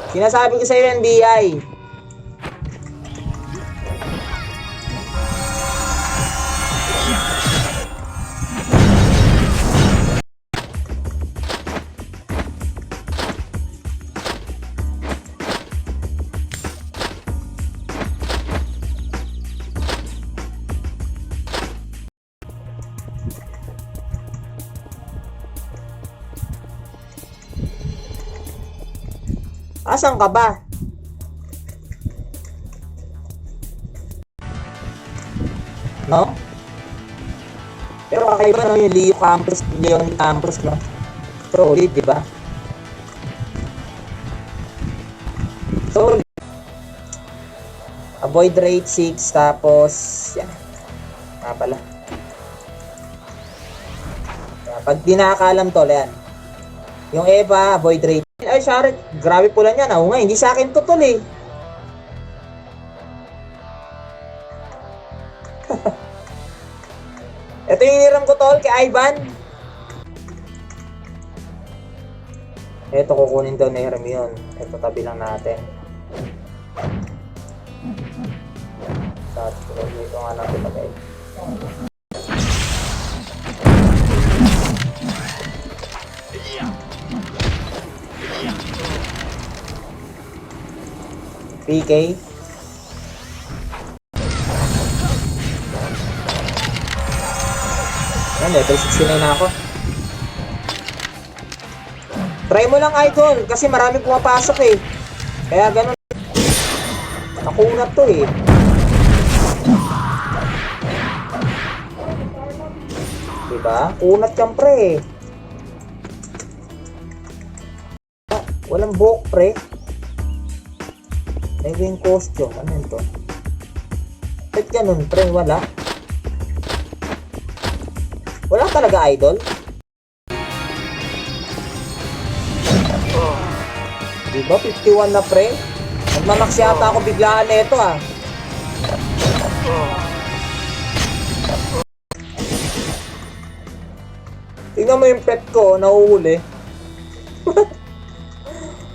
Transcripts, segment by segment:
Sinasabi ko sa'yo yung DI. Asan ka ba? No? Pero kakaiba no yung Leo Campos, Leon Campos, no? Solid, di ba? Solid. Avoid rate 6, tapos yan. Pala. Yan. Pag di nakakaalam tol, yan. Yung Eva, avoid rate. Ay, sorry. Grabe pula niya. Oo nga, hindi sa akin to tol eh. Ito yung iniram ko tol kay Ivan. Ito kukunin daw na hiram yun. Ito tabi lang natin. Ito nga lang ilagay. PK. Yan, level 69 na ako. Try mo lang idol, kasi marami pumapasok eh. Kaya ganun. Nakunat to eh. Diba? Kunat kang pre. Walang buhok pre. May wing costume. Ano yun to? Ba't ganun pre? Wala. Wala talaga idol. Diba? 51 na pre. Nagmamax yata ako biglaan na ito ah. Tingnan mo yung pet ko. Nahuhuli.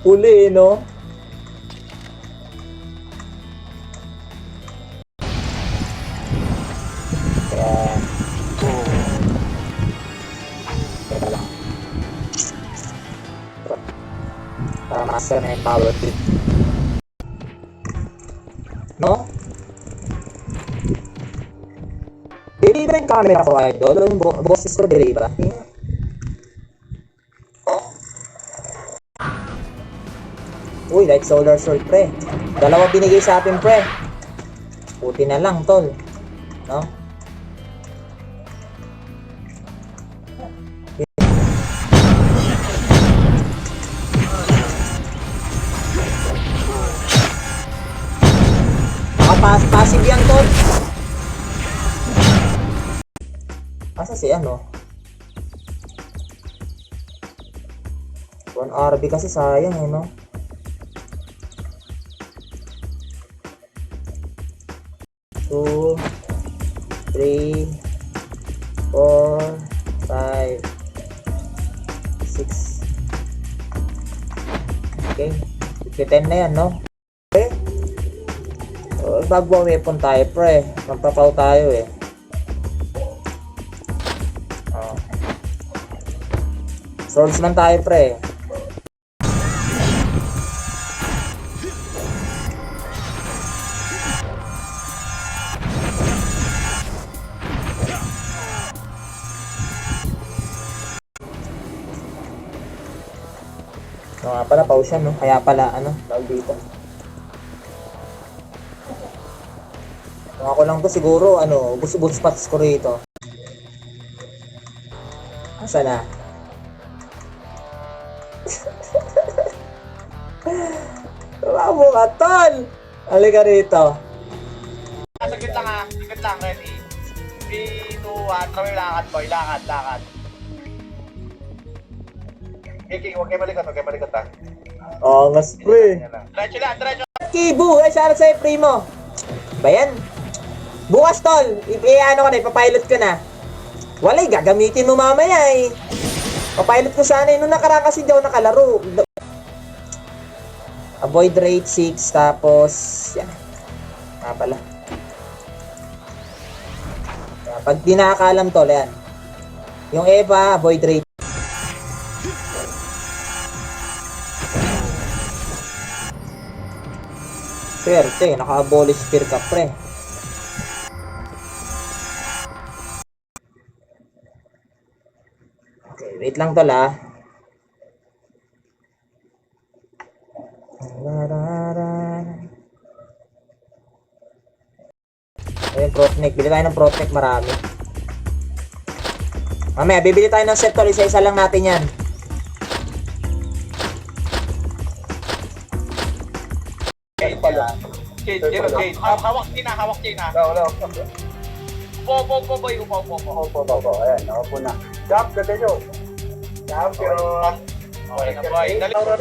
Huli eh no? Para master na yung power clip. No? Delay ba yung camera ko idol? Yung boses ko delay ba? Uy, light solar sword pre. Dalawa binigay sa atin pre. Puti na lang tol. No? Passive yan tol. Asa si ano? 1 RB kasi sayang eh no? Two, 3, 4, 5, 6. Okay, 10 na yan no? Okay. Bagwa weapon tayo pre. Magpapaw tayo eh. Swordsman tayo pre. So nga pala pause yan no. Kaya pala ano tawag dito. Kung ako lang to siguro ano bus spots ko rito. Asa na? Bravo ka tol! Halika rito. Saglit lang ha, saglit lang, ready. 3, 2, 1, trawin lakad boy, lakad. Kiki, huwag kayo malikot ha. Angas pre. Diretso lang, diretso. Kibu, ay shoutout sa'yo primo. Bayan. Bukas tol, ano ko na, ipapilot ko na. Walay, gagamitin mo mamaya eh. Papilot ko sana eh, nung nakaraan kasi daw nakalaro. Avoid rate 6, tapos, yan. Pala. Yan. Pag di nakakaalam tol, yan. Yung Eva, avoid rate. Swerte, naka-abolish spear ka, pre. Okay, wait lang tol, ha. Ayun, Protect. Bili tayo ng Protect, marami. Mamaya, bibili tayo ng set tol. Isa-isa lang natin yan. Kate pala. Kate. Hawak China. Wala. Upo, boy. Opo. Ayan, nakaupo na. Jump, ganda nyo. Champion. Okay na, boy. Dali. Wala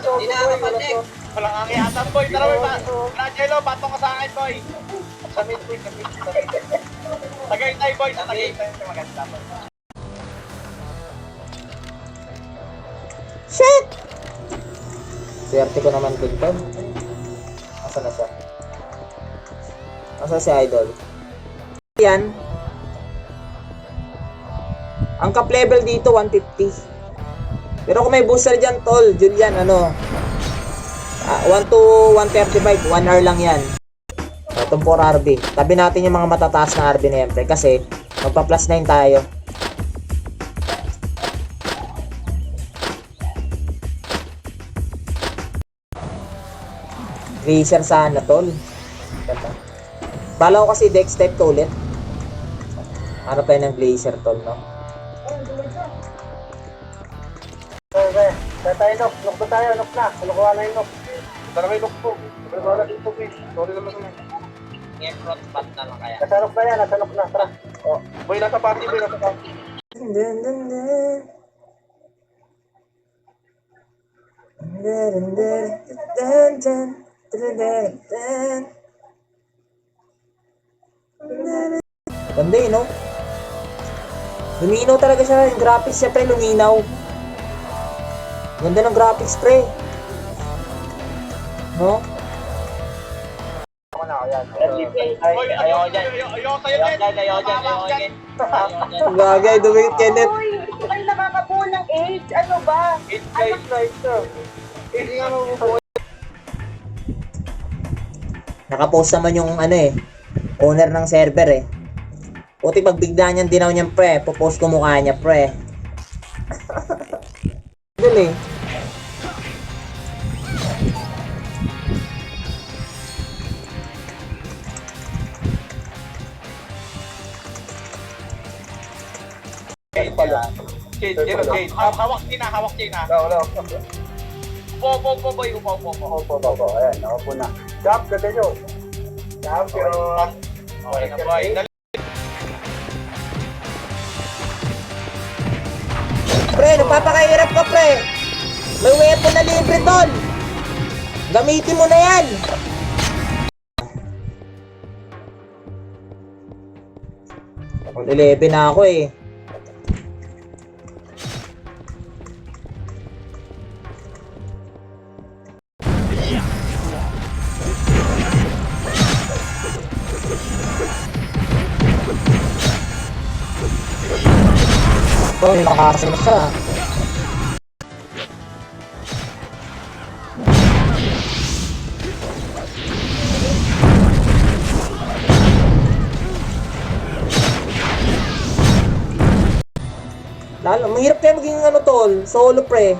sa Hindi na kapatid. Walang angihatan, boy. Tara, boy. Angelo, batong ka sa akin, boy. Sa mid. Tagaytay, boy. Sa Tagaytay. Maganda, boy. Shit! Swerte ko naman din tol. Asa na siya? Asa si Idol? Yan. Ang cap level dito 150. Pero kung may booster dyan tol, Julian, 1 to 135, 1 hour lang yan. Itong 4 RB. Tabi natin yung mga matataas na RB na yan, pre, kasi magpa plus 9 tayo. Glacier sana tol. Ganda. Bala ko kasi dex type to ulit. Ano pa yun ng Glacier tol, no? Okay. Tayo, nok ba tayo? Nok na. Kunukuha na yung nok. Tara kayo, nok po. Kunukuha na dito, please. Sorry naman naman. Ngayon, front bat na lang kaya. Nasa nok na yan, nasa nok na. Tara. Oh. Boy, nasa party. Ganda eh, no? Luminaw talaga siya. Yung graphics siya, pre, luminaw. Ganda ng graphics, pre. No? Ako na, ayan. Boy, ayoko sa'yo, din. Ayaw dyan. Bagay, dumikit Kenneth. Uy, ay nakakabuo ng age. Ano ba? It's nice. Hindi nga mabubuhay. Nakapost naman yung owner ng server eh. Puti pag bigla niyang dinaw niyang pre, popost ko mukha niya pre. Dali. Kate pala. Kate. Hawak China. Wala. Upo, boy. Opo. Ayan, nakaupo na. Jump, ganda nyo. Champion. Okay na, boy. Dali. Pre, nagpapakahirap ka pre. May weapon na libre tol. Gamitin mo na yan. Mag-11 na ako eh. Oh, nakakasunod siya. Lalo, mahirap kayo maging tol, solo pre.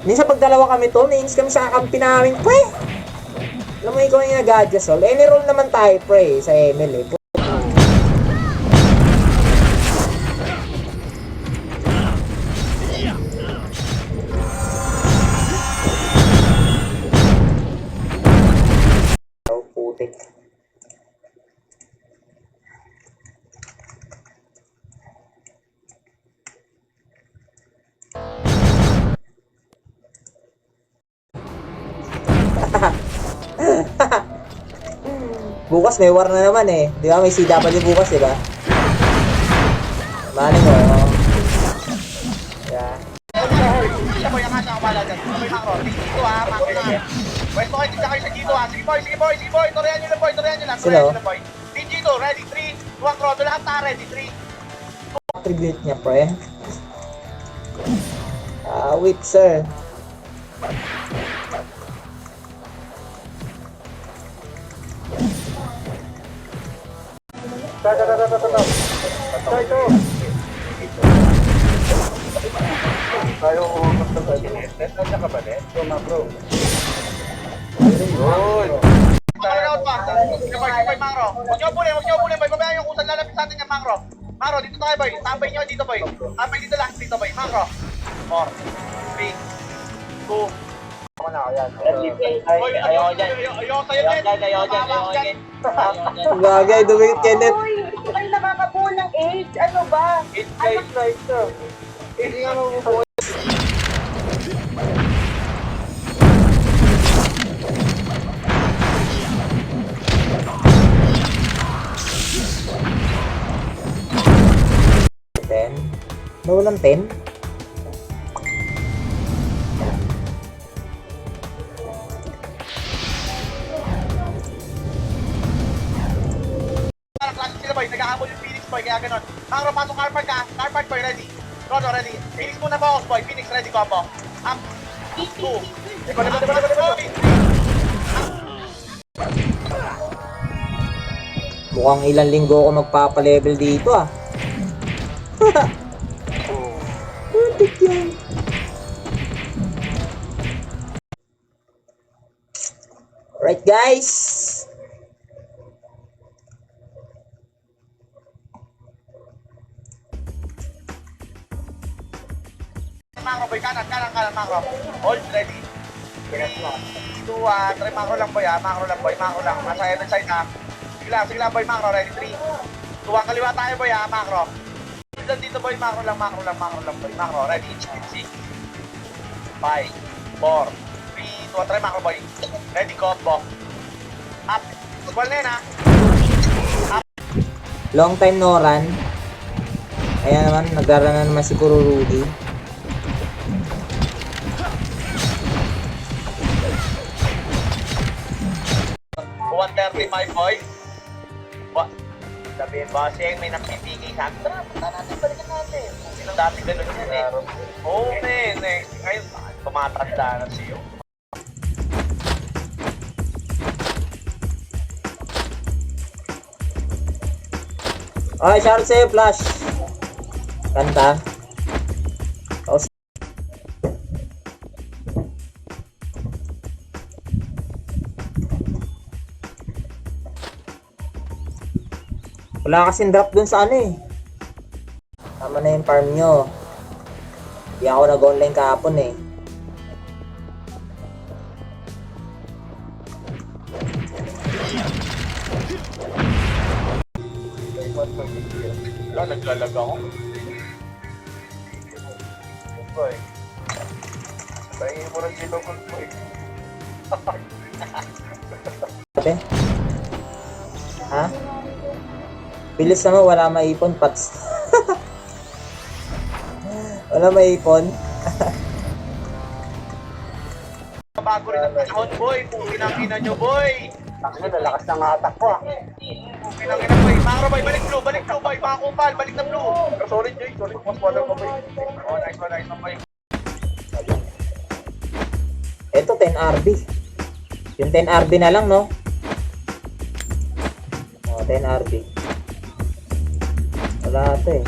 Minsan pag dalawa kami tol, nainis kami sa kakampi namin, pre. Alam mo, ikaw yung nag-adjust tol. Any roll naman tayo pre, sa ML eh. Putik. Bukas may war na naman eh. Di ba may CW bukas, di ba? Mali mo. Yeah. Siya boy, ang asa ka pala dyan. Boy, macro. Dito ha, macro na. Pwesto kayo, tignan kayo sa G2 ha. Sige boy, sige boy, sige boy. Torihan nyo lang boy, torihan nyo lang. Torihan nyo lang boy. Team G2, ready, 3, 2, macro. Lahat na, ready, 3. Attribute niya, pre. Whip, sir. Tayo umas na tayo. Net na ka ba, net? So, macro. Good. Out pa. Sige boy, macro. Huwag nyo pulin, boy. Babayan yung kusan lalapit sa atin yung macro. Macro, dito tayo boy. Tambay nyo dito boy. Tambay dito lang, dito boy. Macro. 4, 3, 2, Ako na, ayan. boy, Ayoko dyan. Ayoko sa'yo, net. Ayoko dyan. Bagay, dumikit Kenneth. Uy, hindi kayo nakakabuo ng age. Ano ba? It's guys. Hindi nga mabubuhay. Ten. Nawalan 10. Parang klase sila boy, naghahabol yung Phoenix boy, kaya ganun. Macro, pasok Carpart ka. Carpart boy, ready. Rodo, ready. Phoenix muna focus boy. Phoenix ready, combo. 2. Mukhang ilang linggo ako magpapalevel dito ah. Putik yan. Alright guys. Macro boy, kanan, macro. Hold, ready. 3, 2, 1. Try macro lang boy ha. Macro lang boy, macro lang. Nasa head and side ha. Sige lang boy, macro. Ready, 3, 2, 1. Kaliwa tayo boy ha, macro. Dito boy, macro lang boy. Macro, ready, 6, 5, 4, 3, 2, 1. Try macro boy. Ready, combo. Up. Squall na yun ha. Long time no run. Ayan naman, naglaro na naman si Rudy. One 135 boys. Sabihin, bossing, may napipigay sa akin. Tara, punta natin, balikan natin. Sino dati ganun yun eh. Oo, men. Ngayon, tumatanda na siyo. Okay, shout out sa'yo, Flash. Kanta. Tapos, wala kasing drop dun sa ano eh. Tama na yung farm nyo. Hindi ako nag-online kahapon eh. Wala, naglalag ako. Boy. Pahingi mo rin dito kung boy. Ate? Ha? Bilis naman, wala maipon, Pats. Wala maipon. Bago rin ang panahon, boy. Kung kinakina nyo, boy. Takbo na, lakas ng atak ko ah. Kung kinakina, boy. Macro, boy. Balik blue, boy. Mga kupal, balik na blue. Sorry, Jay. Sorry, mas wala ko boy. Oh, nice one, boy. Ito, 10 RB. Yung 10 RB na lang, no? Oh, 10 RB. Wala ito eh.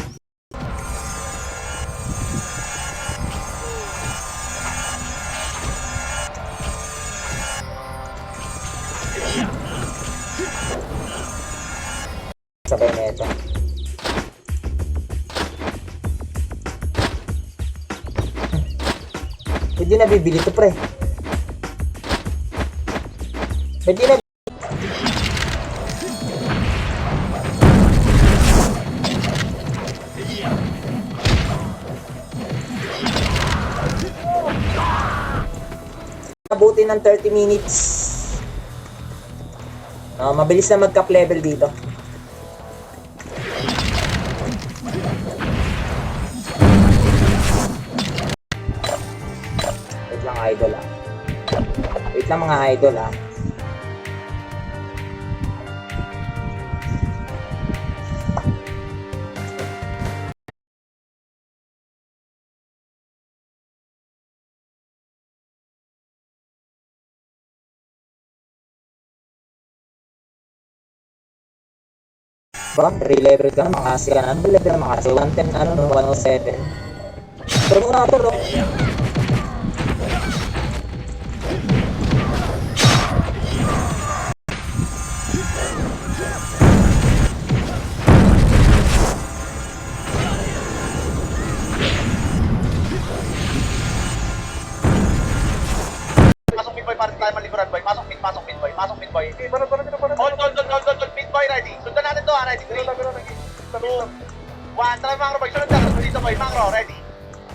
Sabay na ito. Pwede na bibili ito, pre. Pwede na. Abutin ng 30 minutes. Mabilis na mag-cap level dito. mga idol ah. Wait lang mga idol ah. Baka 3 level ka na, makasi ka na. Ano level na makasi? 110, ano no? 107. Pero muna ito, no? Pasok mid boy, para tayo maliguran boy. Pasok mid boy. Okay, para. Hold, mid boy ready. Sundan natin to ha, ready. 3, 2, 1. Tara Macro boy, sunod na. Dito boy, Macro, ready.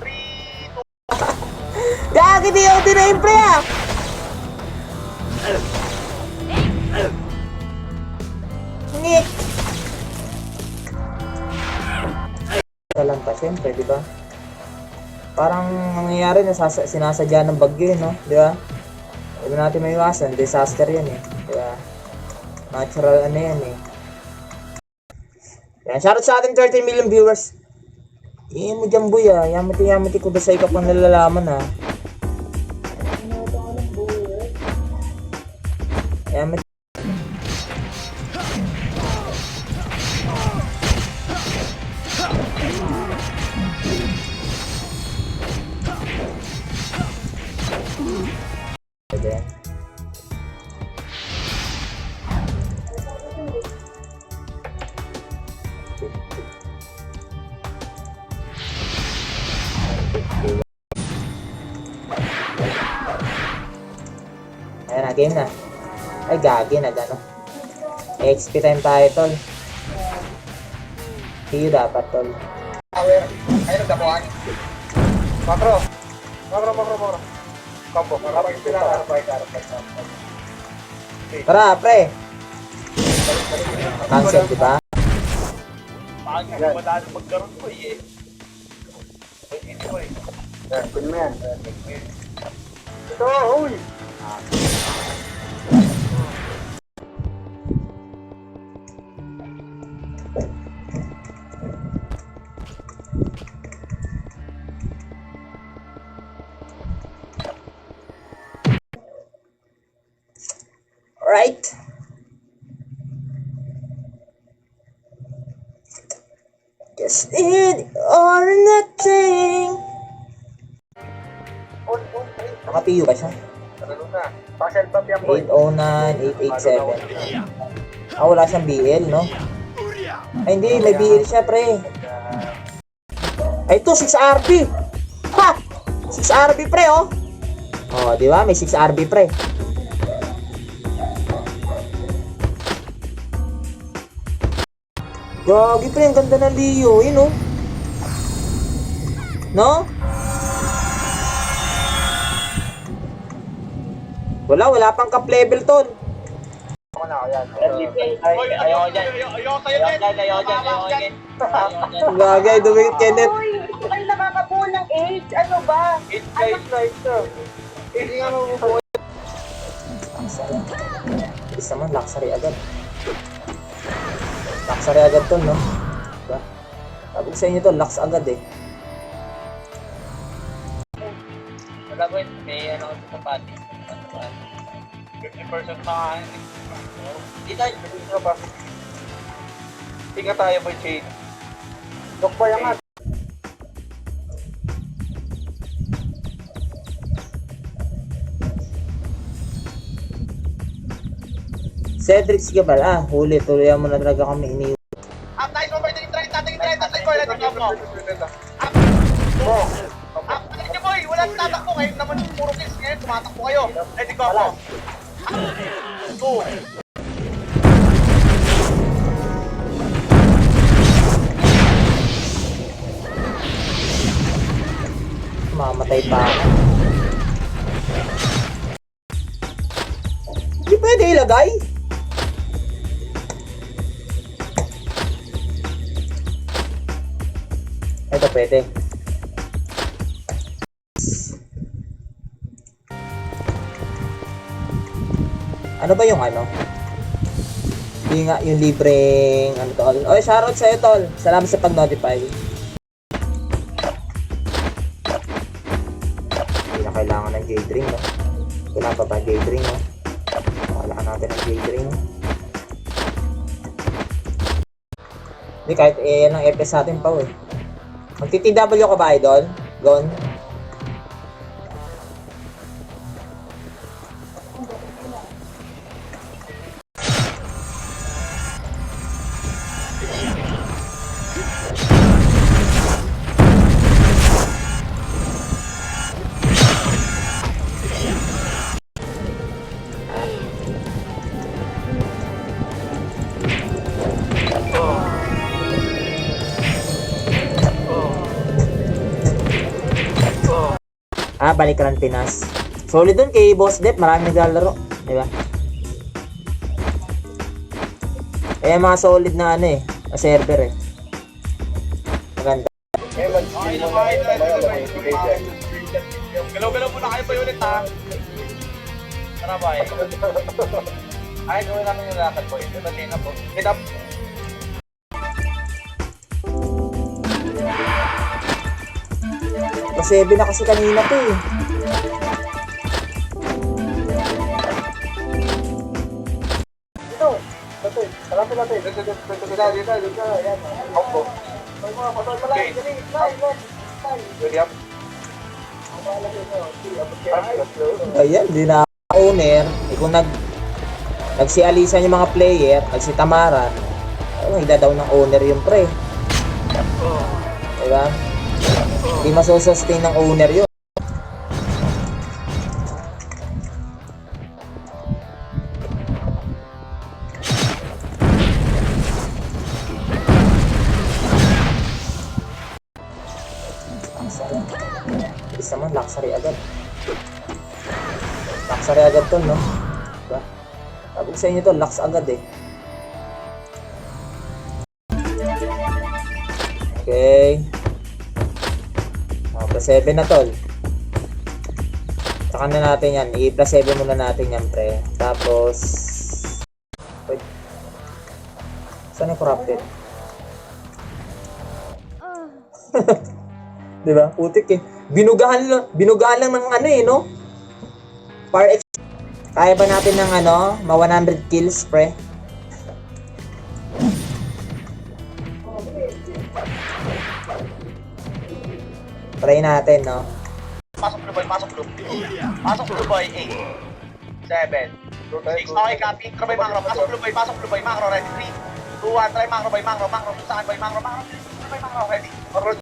3, 2, Gagi, di ako tinayin, pre ah! Ngik! Lang pa, syempre, di ba? Parang nangyayari na sinasadya ng bagyo, no? Di ba? Huwag natin maiwasan, disaster yan eh. Di ba? Natural ano yan eh. Yan, shoutout sa ating 13 million viewers. Iyan mo dyan, boy ah. Yamati ko dasay ka pang nalalaman ah. Yamati. Ayan. Ayan na, game na. Ay, gagi na gano'n. XP time tayo, tol. Hiyo dapat, tol. ayun nagdapuan. Macro. Combo. Tara, pre. Cancel, di ba? Bakit nga wala nang magkaroon boy eh. Hindi boy. Kunin mo yan. Ito, uy! Right? Just it or nothing. Naka-PU ba siya? Ano na? Pasel pump yan, boy. 809, 887. Ah, wala siyang BL, no? Ay, hindi. May BL siya, pre. Ay, ito, 6RB. Ha! 6RB, pre, oh. Oh, di ba? May 6RB, pre. Gagi, pre. Ang ganda ng Leo. Yun, oh. No? Wala pang cap level, tol. Ako na, ayan. Boy, ayoko dyan. Ayoko sa'yo din. Ayoko dyan. Gagay, dumikit Kenneth. Uy, hindi kayo nakakabuo ng age. Ano ba? It's guys. Hindi nga mabubuhay. Isa man, luxury agad. Luxury agad to, no? Diba? Sabi ko sa inyo to, lux agad eh. Wala ko yun. May ano ko sa pati. 50% na Dito. Dito pa. Tingnan tayo boy, chain. Dok ba yan nga? Cedric, sige pala. Huli, tuloyan mo na talaga kami ini. Up, nice one boy. Tingin 30. Tapos boy, let's go mo. Up, nice boy. Wala nang tatakbo. Ngayon naman puro kills. Ngayon tumatakbo kayo. Let's go mo. Two. Mamatay pa ako. Hindi pwede ilagay. Ito pwede. Ano ba yung ano? Hindi nga, yung libreng, ano tol. Oy, shoutout sa'yo, tol. Salamat sa pag-notify. Hindi na kailangan ng J-Drink, no? Wala pa ba J-Drink, no? Kailangan natin ng J-Drink. Hindi, kahit yan ang FS natin pa, eh. Mag-TTW ka ba, idol? Gon? Balik ka ng Pinas. Solid dun kay Boss Dep, marami naglalaro. Diba? Eh, mga solid na ano eh, na server eh. Maganda. Galaw-galaw muna kayo pa ulit ha. Tara ba eh? Ay, gawin namin yung lakad po. Ito ba na po? Get up. Kasi 7 na kasi kanina to eh. Dito. Dito. Kalapit natin. Dito. Ayan. Combo. May mga pasal pala. Okay. Dali. Slide. Ready up. Ayan, di na owner. Eh, kung nagsialisan yung mga player, nagsitamaran, ay magdadaw ng owner yung pre. Diba? Hindi masosustain ng owner yun. Bilis naman, luxury agad. Luxury agad to, no? Diba? Sabi ko sa inyo to, lux agad eh. Okay. Plus 7 na tol. Saka na natin yan. I-plus 7 muna natin yan, pre. Tapos... Wait. Saan yung corrupted? Diba? Putik eh. Binugahan lang ng ano eh, no? Par X. Kaya ba natin ng ano? Ma 100 kills, pre? Try natin, no? Pasok blue boy, pasok blue. Pasok blue boy, 8. 7. 6. Okay, copy. Try macro. Pasok blue boy, macro. Ready? 3, 2, 1. Try macro boy, macro. Saan boy, macro. Try macro. Ready? Macro.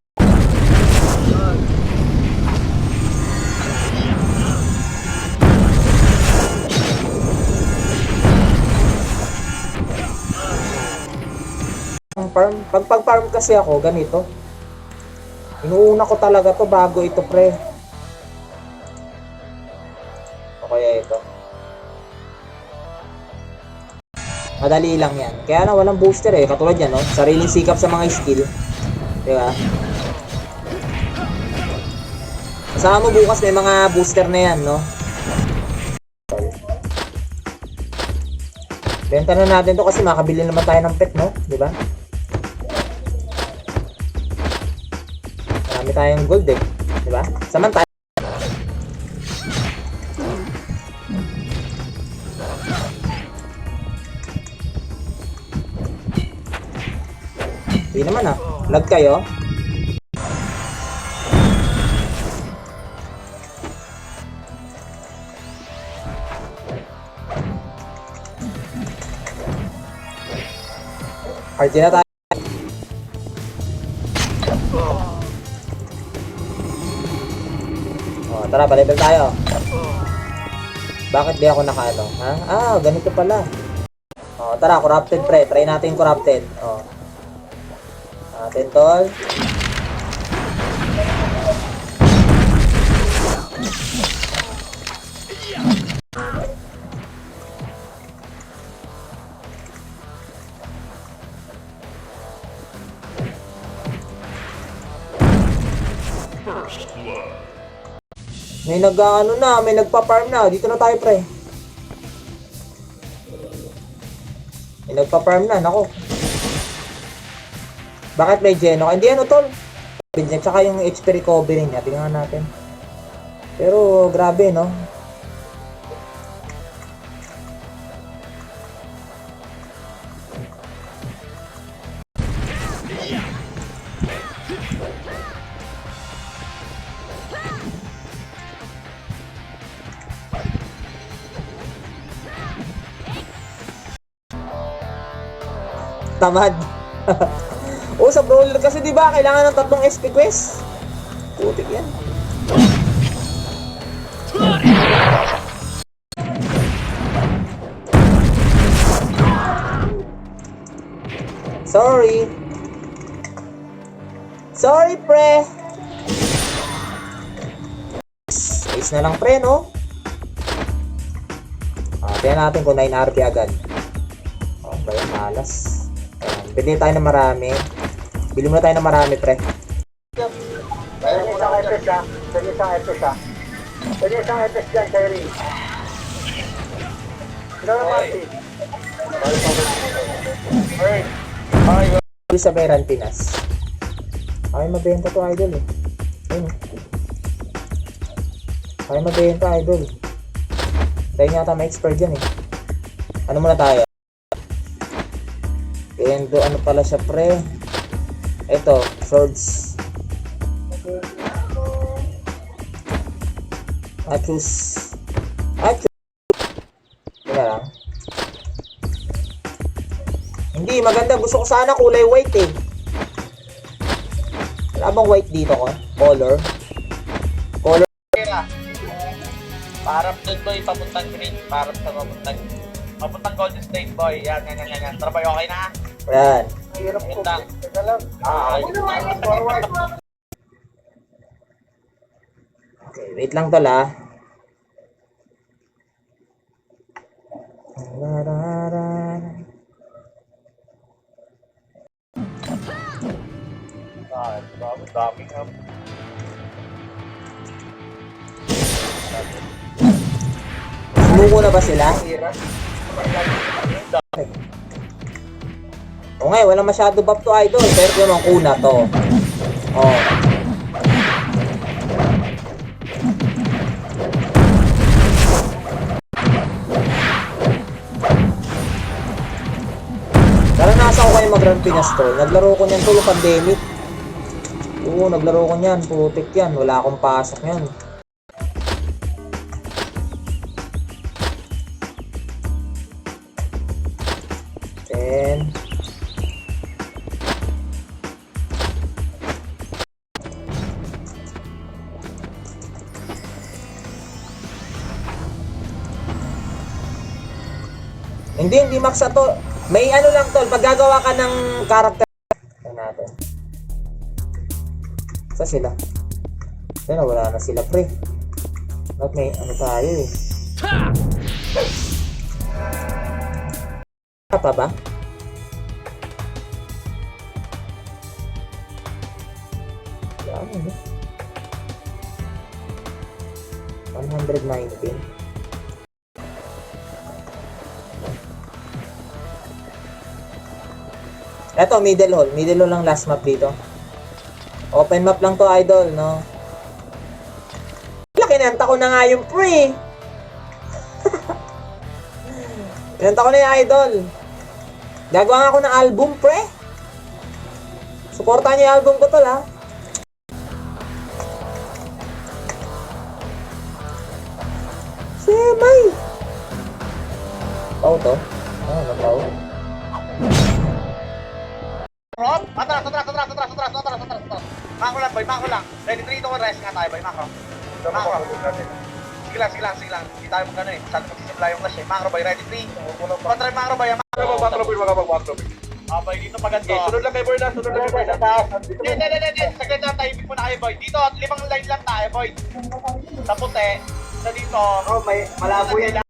Pag-farm kasi ako, ganito. Inuuna ko talaga to bago ito, pre. O kaya ito. Madali lang yan. Kaya na walang booster eh. Katulad yan, no? Sariling sikap sa mga skill. Diba? Kasama mo bukas may mga booster na yan, no? Benta na natin to kasi makabili naman tayo ng pet, no? Diba? Marami tayong gold eh. Diba? Samantala. Hindi naman ah. Lag kayo. Party na tayo. Oh, tara, pa-level tayo. Bakit di ako nakaano? Ha? Ah, ganito pala. Oh, tara, corrupted pre. Try natin yung corrupted. Oh. Natin, tol. May nag-ano na, may nagpa-farm na. Dito na tayo, pre. Nagpa-farm na, nako. Bakit may Geno? Hindi ano tol. Tsaka yung HP recovery niya, tingnan natin. Pero grabe no. Tamad. O sa brawler kasi 'di ba kailangan ng 3 SP quest. Putik yan. Sorry. Sorry, pre. Ace na lang, pre, no? Tingnan natin kung 9 RP agad. Okay, malas. Bili tayo ng marami. Bili muna tayo ng marami, pre. Pwede isang FS ha. Pwede isang FS ha. Pwede isang FS dyan, Kyrie. Sino na party? Sa Beran, Pinas. Ay, mabenta to, idol, eh. Ayun. Ay, mabenta, idol. Tayo nga ata may expert dyan, eh. Ano muna tayo? Kendo, ano pala siya, pre? Ito, swords. Achus. Tingnan lang. Hindi, maganda. Gusto ko sana kulay white, eh. Wala bang white dito ko? Color. Parang doon boy, papuntang green. Parang sa papuntang Golden State boy. Yan. Tara boy, okay na? Yan. Hirap ko. Yan lang. Teka lang. Forward. Okay, wait lang tol, ah. Daming Sumuko na ba sila? O nga, wala masyado buff to, idol. Pero naman kuna to. Oh. Naranasan ko kayo mag-Grand Pinas to. Naglaro ko niyan to yung pandemic. Oo, naglaro ko niyan. Putik yan. Wala akong pasok yan. Then hindi max to. May ano lang tol, pag gagawa ka ng character natin. Sa sila. Pero wala na sila, pre. Ba't may ano tayo eh. Pa ba? Ano eh? 119. Eto, middle hall. Middle hall lang last map dito. Open map lang to, idol, no? Kinanta ko na nga yung pre. Kinanta ko na yung idol. Gagawa nga ako ng album, pre. Suportahan niyo yung album ko, tol, ha? Semay! Pau to? Ah, napau. Rob, atras. Mako lang, boy, mako lang. Ready, 3, 2, 1, rest nga tayo, boy, mako. Mako. Sige lang. Hindi tayo magano eh. Saan magsisimula yung clash eh. Macro boy, ready, 3. Patry macro boy, macro boy, magkapag-macro boy. Boy, dito paganda. Sunod lang kay Boy na. Hindi. Saglit na tayo, ibig muna kayo, boy. Dito, 5 line lang tayo, boy. Sa puti, sa dito. Oh, may malabo yan.